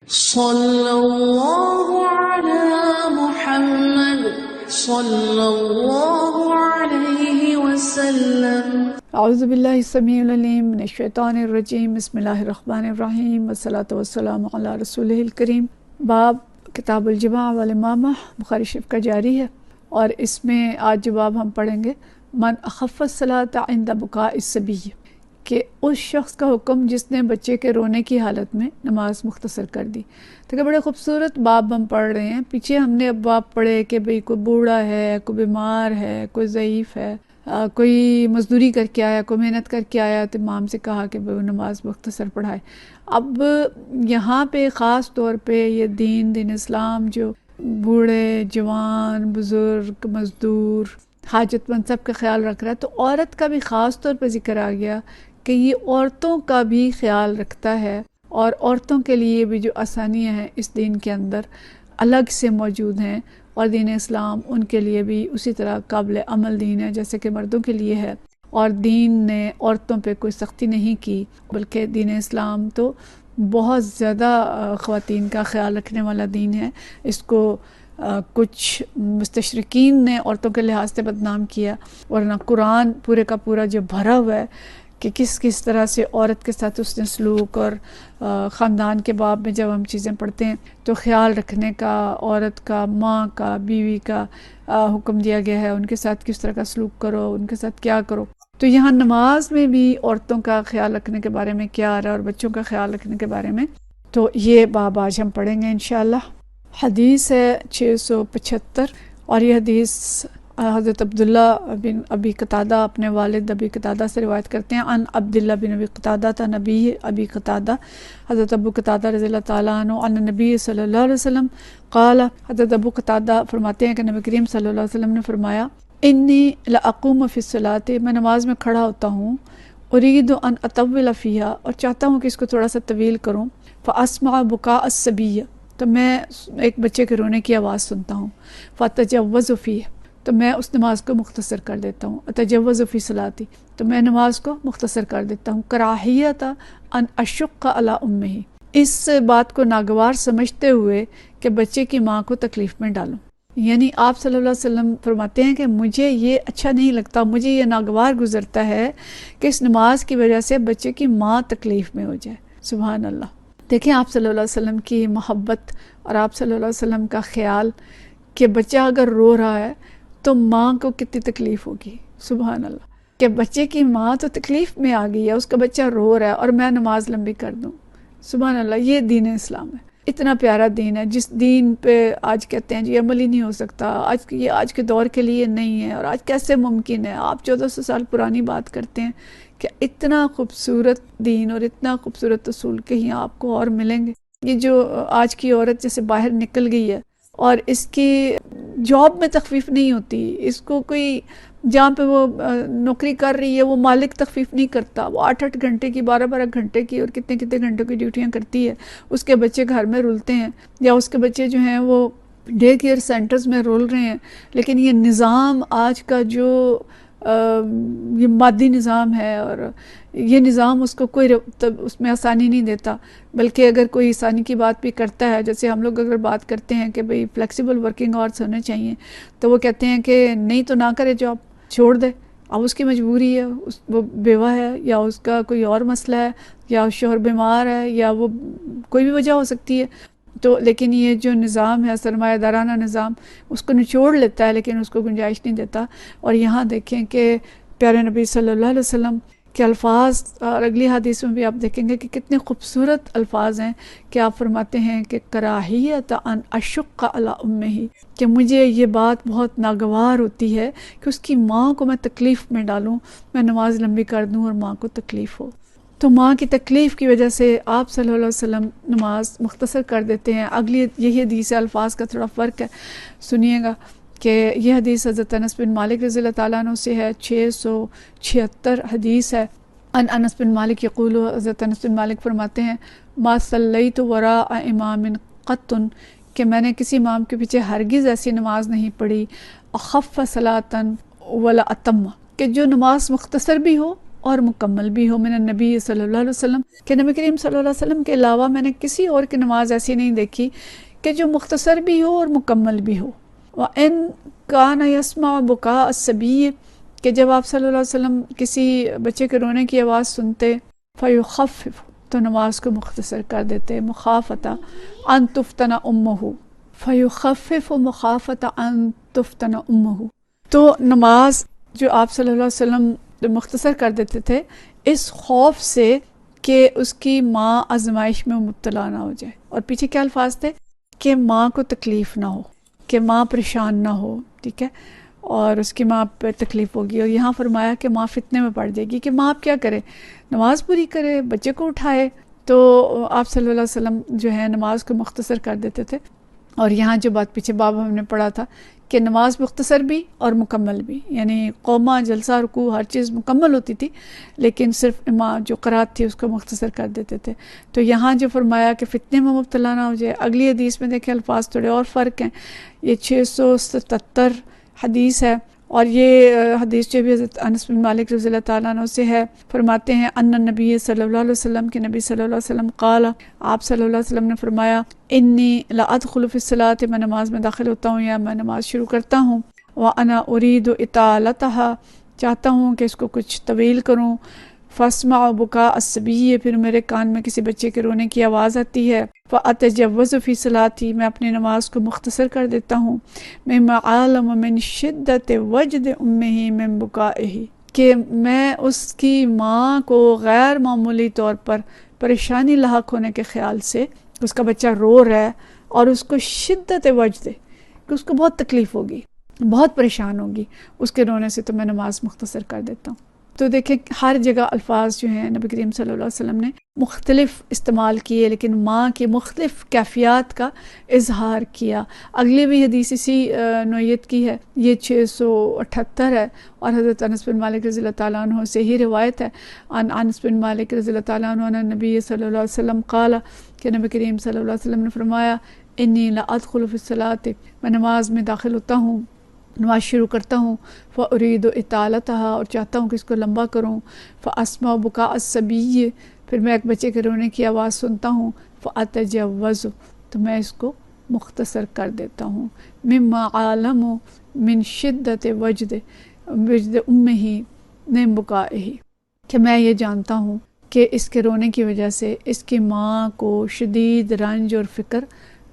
صلی اللہ علی محمد صلی اللہ علیہ وسلم۔ اعوذ باللہ السمیع العلیم من الشیطان الرجیم، بسم اللہ الرحمن الرحیم، والصلاة والسلام علی رسولہ الکریم۔ باب کتاب الجماع والامامہ بخاری شریف کا جاری ہے، اور اس میں آج جو باب ہم پڑھیں گے، من اخف الصلاۃ عند بکاء الصبی، کہ اس شخص کا حکم جس نے بچے کے رونے کی حالت میں نماز مختصر کر دی۔ تو کہ بڑے خوبصورت باب ہم پڑھ رہے ہیں۔ پیچھے ہم نے اب باب پڑھے کہ بھئی کوئی بوڑھا ہے، کوئی بیمار ہے، کوئی ضعیف ہے، کوئی مزدوری کر کے آیا، کوئی محنت کر کے آیا، تو امام سے کہا کہ وہ نماز مختصر پڑھائے۔ اب یہاں پہ خاص طور پہ یہ دین اسلام جو بوڑھے، جوان، بزرگ، مزدور، حاجت مند سب کا خیال رکھ رہا ہے، تو عورت کا بھی خاص طور پہ ذکر آ گیا کہ یہ عورتوں کا بھی خیال رکھتا ہے، اور عورتوں کے لیے بھی جو آسانیاں ہیں اس دین کے اندر الگ سے موجود ہیں، اور دین اسلام ان کے لیے بھی اسی طرح قابل عمل دین ہے جیسے کہ مردوں کے لیے ہے۔ اور دین نے عورتوں پہ کوئی سختی نہیں کی، بلکہ دین اسلام تو بہت زیادہ خواتین کا خیال رکھنے والا دین ہے۔ اس کو کچھ مستشرقین نے عورتوں کے لحاظ سے بدنام کیا، ورنہ قرآن پورے کا پورا جو بھرا ہوا ہے کہ کس طرح سے عورت کے ساتھ اس نے سلوک، اور خاندان کے باب میں جب ہم چیزیں پڑھتے ہیں تو خیال رکھنے کا، عورت کا، ماں کا، بیوی کا حکم دیا گیا ہے، ان کے ساتھ کس طرح کا سلوک کرو، ان کے ساتھ کیا کرو۔ تو یہاں نماز میں بھی عورتوں کا خیال رکھنے کے بارے میں کیا آ رہا ہے، اور بچوں کا خیال رکھنے کے بارے میں، تو یہ باب آج ہم پڑھیں گے انشاءاللہ۔ حدیث ہے 675، اور یہ حدیث حضرت عبداللہ بن ابی قتادہ اپنے والد ابی قتادہ سے روایت کرتے ہیں۔ عن عبداللہ بن ابی قتادہ تا نبی ابی قتادہ، حضرت ابو قتادہ رضی اللہ تعالیٰ عنہ، عن نبی صلی اللہ علیہ وسلم قال، حضرت ابو قتادہ فرماتے ہیں کہ نبی کریم صلی اللہ علیہ وسلم نے فرمایا، انی لاقوم فی الصلاۃ، میں نماز میں کھڑا ہوتا ہوں، ارید ان اطول فیہا، اور چاہتا ہوں کہ اس کو تھوڑا سا طویل کروں، فاسمع بکاء الصبی، تو میں ایک بچے کے رونے کی آواز سنتا ہوں، فتجوز فیہ، تو میں اس نماز کو مختصر کر دیتا ہوں، اتجوز فی صلاتی، تو میں نماز کو مختصر کر دیتا ہوں، کراہیت ان اشق علی امہ، اس بات کو ناگوار سمجھتے ہوئے کہ بچے کی ماں کو تکلیف میں ڈالوں۔ یعنی آپ صلی اللہ علیہ وسلم فرماتے ہیں کہ مجھے یہ اچھا نہیں لگتا، مجھے یہ ناگوار گزرتا ہے کہ اس نماز کی وجہ سے بچے کی ماں تکلیف میں ہو جائے۔ سبحان اللہ۔ دیکھیں آپ صلی اللہ علیہ وسلم کی محبت اور آپ صلی اللہ علیہ وسلم کا خیال کہ بچہ اگر رو رہا ہے تو ماں کو کتنی تکلیف ہوگی۔ سبحان اللہ، کہ بچے کی ماں تو تکلیف میں آ گئی ہے، اس کا بچہ رو رہا ہے اور میں نماز لمبی کر دوں۔ سبحان اللہ، یہ دین اسلام ہے، اتنا پیارا دین ہے، جس دین پہ آج کہتے ہیں جی عمل ہی نہیں ہو سکتا، یہ آج کے دور کے لیے نہیں ہے، اور آج کیسے ممکن ہے؟ آپ 1400 سال پرانی بات کرتے ہیں کہ اتنا خوبصورت دین اور اتنا خوبصورت اصول کہیں آپ کو اور ملیں گے؟ یہ جو آج کی عورت جیسے باہر نکل گئی ہے اور اس کی جاب میں تخفیف نہیں ہوتی، اس کو کوئی جہاں پہ وہ نوکری کر رہی ہے وہ مالک تخفیف نہیں کرتا، وہ 8-8 گھنٹے کی، 12-12 گھنٹے کی، اور کتنے گھنٹوں کی ڈیوٹیاں کرتی ہے، اس کے بچے گھر میں رولتے ہیں، یا اس کے بچے جو ہیں وہ ڈے کیئر سینٹرز میں رول رہے ہیں۔ لیکن یہ نظام آج کا جو یہ مادی نظام ہے، اور یہ نظام اس کو کوئی اس میں آسانی نہیں دیتا، بلکہ اگر کوئی آسانی کی بات بھی کرتا ہے، جیسے ہم لوگ اگر بات کرتے ہیں کہ بھئی فلیکسیبل ورکنگ آورس ہونے چاہیے، تو وہ کہتے ہیں کہ نہیں تو نہ کرے جاب، چھوڑ دے، اب اس کی مجبوری ہے، وہ بیوہ ہے، یا اس کا کوئی اور مسئلہ ہے، یا شوہر بیمار ہے، یا وہ کوئی بھی وجہ ہو سکتی ہے، تو لیکن یہ جو نظام ہے سرمایہ دارانہ نظام، اس کو نچوڑ لیتا ہے لیکن اس کو گنجائش نہیں دیتا۔ اور یہاں دیکھیں کہ پیارے نبی صلی اللہ علیہ وسلم کے الفاظ، اور اگلی حدیث میں بھی آپ دیکھیں گے کہ کتنے خوبصورت الفاظ ہیں کہ آپ فرماتے ہیں کہ کراہیت ان اشق علی امہ، کہ مجھے یہ بات بہت ناگوار ہوتی ہے کہ اس کی ماں کو میں تکلیف میں ڈالوں، میں نماز لمبی کر دوں اور ماں کو تکلیف ہو۔ تو ماں کی تکلیف کی وجہ سے آپ صلی اللہ علیہ وسلم نماز مختصر کر دیتے ہیں۔ اگلی یہی حدیث ہے، الفاظ کا تھوڑا فرق ہے، سنیے گا کہ یہ حدیث حضرت انس بن مالک رضی اللہ تعالیٰ عنہ سے ہے، 676 حدیث ہے۔ ان انس بن مالک یقول، حضرت انس بن مالک فرماتے ہیں، ما صلیت وراء امام قط، کہ میں نے کسی امام کے پیچھے ہرگز ایسی نماز نہیں پڑھی، اخف صلاۃ ولا اتم، کہ جو نماز مختصر بھی ہو اور مکمل بھی ہو، من النبی صلی اللہ علیہ وسلم، کہ نبی کریم صلی اللہ علیہ وسلم کے علاوہ میں نے کسی اور کی نماز ایسی نہیں دیکھی کہ جو مختصر بھی ہو اور مکمل بھی ہو۔ وَإِن كَانَ يَسْمَعُ بُكَاءَ الصَّبِيِّ، کہ جب آپ صلی اللہ علیہ وسلم کسی بچے کے رونے کی آواز سنتے، فَيُخَفِّفُ، تو نماز کو مختصر کر دیتے، مخافتا ان تفتن امہ، فیخفف مخافتا ان تفتن امہ، تو نماز جو آپ صلی اللہ علیہ وسلم مختصر کر دیتے تھے اس خوف سے کہ اس کی ماں آزمائش میں مبتلا نہ ہو جائے، اور پیچھے کیا الفاظ تھے کہ ماں کو تکلیف نہ ہو، کہ ماں پریشان نہ ہو، ٹھیک ہے، اور اس کی ماں پہ تکلیف ہوگی، اور یہاں فرمایا کہ ماں فتنے میں پڑ جائے گی، کہ ماں اب کیا کرے، نماز پوری کرے، بچے کو اٹھائے، تو آپ صلی اللہ علیہ وسلم جو ہے نماز کو مختصر کر دیتے تھے۔ اور یہاں جو بات پیچھے باب ہم نے پڑھا تھا کہ نماز مختصر بھی اور مکمل بھی، یعنی قومہ، جلسہ، رکوع، ہر چیز مکمل ہوتی تھی، لیکن صرف امام جو قرات تھی اس کو مختصر کر دیتے تھے۔ تو یہاں جو فرمایا کہ فتنے میں مبتلا نہ ہو جائے، اگلی حدیث میں دیکھیں الفاظ تھوڑے اور فرق ہیں، یہ 677 حدیث ہے، اور یہ حدیث جو بھی حضرت انس بن مالک رضی اللہ تعالیٰ عنہ سے ہے، فرماتے ہیں ان النبی صلی اللہ علیہ وسلم، کہ نبی صلی اللہ علیہ وسلم قال، آپ صلی اللہ علیہ وسلم نے فرمایا، انی لا ادخل فی الصلاۃ، میں نماز میں داخل ہوتا ہوں یا میں نماز شروع کرتا ہوں، وانا ارید اطالتها، چاہتا ہوں کہ اس کو کچھ طویل کروں، فاسمع بکاء الصبی، پھر میرے کان میں کسی بچے کے رونے کی آواز آتی ہے، فاتجوز فی صلاتی، میں اپنی نماز کو مختصر کر دیتا ہوں، مما عالم من شدت وجد امہ من بکائہ، کہ میں اس کی ماں کو غیر معمولی طور پر پریشانی لاحق ہونے کے خیال سے، اس کا بچہ رو رہا ہے اور اس کو شدت وجد، کہ اس کو بہت تکلیف ہوگی، بہت پریشان ہوگی اس کے رونے سے، تو میں نماز مختصر کر دیتا ہوں۔ تو دیکھیں ہر جگہ الفاظ جو ہیں نبی کریم صلی اللہ علیہ وسلم نے مختلف استعمال کیے، لیکن ماں کی مختلف کیفیات کا اظہار کیا۔ اگلی بھی حدیث اسی نوعیت کی ہے، یہ 678 ہے، اور حضرت انس بن مالک رضی اللہ تعالیٰ عنہ سے ہی روایت ہے، انس بن مالک رضی اللہ تعالیٰ عنہ ان نبی صلی اللہ علیہ وسلم قال، کہ نبی کریم صلی اللہ علیہ وسلم نے فرمایا، انی لا ادخل فی الصلاۃ، میں نماز میں داخل ہوتا ہوں، نماز شروع کرتا ہوں، فارید اطالتها، اور چاہتا ہوں کہ اس کو لمبا کروں، فاسمع بکاء الصبی، پھر میں ایک بچے کے رونے کی آواز سنتا ہوں، فاتجوز، تو میں اس کو مختصر کر دیتا ہوں، مما عالم من شدت وجد امہ من بکائہ، کہ میں یہ جانتا ہوں کہ اس کے رونے کی وجہ سے اس کی ماں کو شدید رنج اور فکر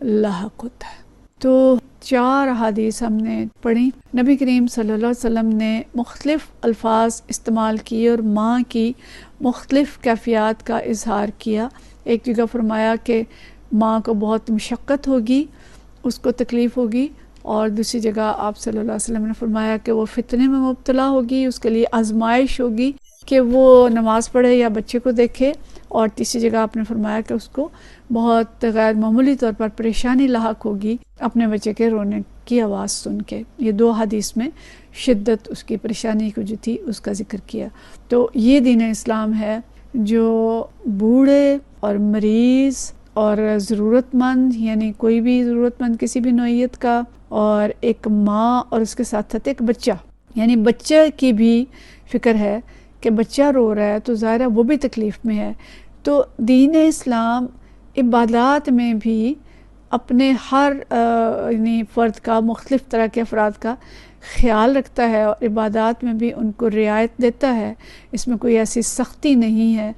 لاحق ہوتا ہے۔ تو 4 حدیث ہم نے پڑھی، نبی کریم صلی اللہ علیہ وسلم نے مختلف الفاظ استعمال کیے اور ماں کی مختلف کیفیات کا اظہار کیا۔ ایک جگہ فرمایا کہ ماں کو بہت مشقت ہوگی، اس کو تکلیف ہوگی، اور دوسری جگہ آپ صلی اللہ علیہ وسلم نے فرمایا کہ وہ فتنے میں مبتلا ہوگی، اس کے لیے آزمائش ہوگی کہ وہ نماز پڑھے یا بچے کو دیکھے، اور تیسری جگہ آپ نے فرمایا کہ اس کو بہت غیر معمولی طور پر پریشانی لاحق ہوگی اپنے بچے کے رونے کی آواز سن کے۔ یہ 2 حدیث میں شدت اس کی پریشانی کو جو تھی اس کا ذکر کیا۔ تو یہ دین اسلام ہے جو بوڑھے اور مریض اور ضرورت مند، یعنی کوئی بھی ضرورت مند کسی بھی نوعیت کا، اور ایک ماں اور اس کے ساتھ ساتھ ایک بچہ، یعنی بچہ کی بھی فکر ہے کہ بچہ رو رہا ہے تو ظاہر ہے وہ بھی تکلیف میں ہے۔ تو دین اسلام عبادات میں بھی اپنے ہر یعنی فرد کا، مختلف طرح کے افراد کا خیال رکھتا ہے، اور عبادات میں بھی ان کو رعایت دیتا ہے۔ اس میں کوئی ایسی سختی نہیں ہے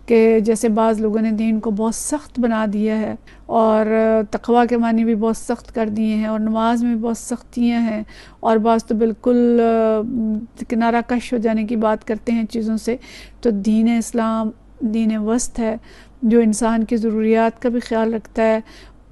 کہ جیسے بعض لوگوں نے دین کو بہت سخت بنا دیا ہے، اور تقویٰ کے معنی بھی بہت سخت کر دیے ہیں، اور نماز میں بھی بہت سختیاں ہیں، اور بعض تو بالکل کنارہ کش ہو جانے کی بات کرتے ہیں چیزوں سے۔ تو دین اسلام دین وسط ہے، جو انسان کی ضروریات کا بھی خیال رکھتا ہے،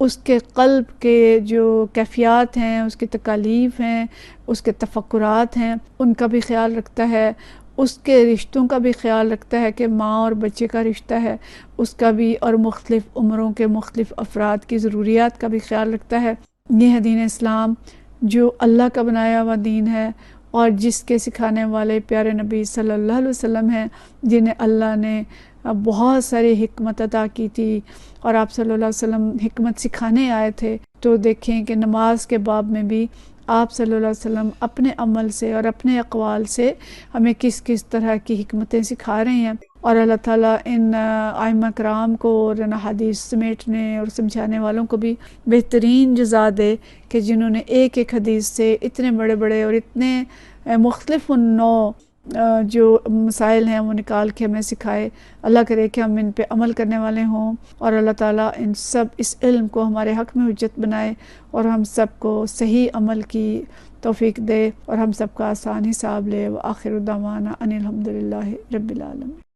اس کے قلب کے جو کیفیات ہیں، اس کی تکالیف ہیں، اس کے تفکرات ہیں، ان کا بھی خیال رکھتا ہے، اس کے رشتوں کا بھی خیال رکھتا ہے کہ ماں اور بچے کا رشتہ ہے اس کا بھی، اور مختلف عمروں کے مختلف افراد کی ضروریات کا بھی خیال رکھتا ہے۔ یہ ہے دین اسلام جو اللہ کا بنایا ہوا دین ہے، اور جس کے سکھانے والے پیارے نبی صلی اللہ علیہ وسلم ہیں، جنہیں اللہ نے بہت ساری حکمت عطا کی تھی، اور آپ صلی اللہ علیہ وسلم حکمت سکھانے آئے تھے۔ تو دیکھیں کہ نماز کے باب میں بھی آپ صلی اللہ علیہ وسلم اپنے عمل سے اور اپنے اقوال سے ہمیں کس کس طرح کی حکمتیں سکھا رہے ہیں، اور اللہ تعالیٰ ان ائمہ کرام کو اور حدیث سمیٹنے اور سمجھانے والوں کو بھی بہترین جزا دے کہ جنہوں نے ایک ایک حدیث سے اتنے بڑے بڑے اور اتنے مختلف نوع جو مسائل ہیں وہ نکال کے ہمیں سکھائے۔ اللہ کرے کہ ہم ان پہ عمل کرنے والے ہوں، اور اللہ تعالیٰ اس علم کو ہمارے حق میں حجت بنائے، اور ہم سب کو صحیح عمل کی توفیق دے، اور ہم سب کا آسان حساب لے۔ وآخر دعوانا ان الحمدللہ رب العالمین۔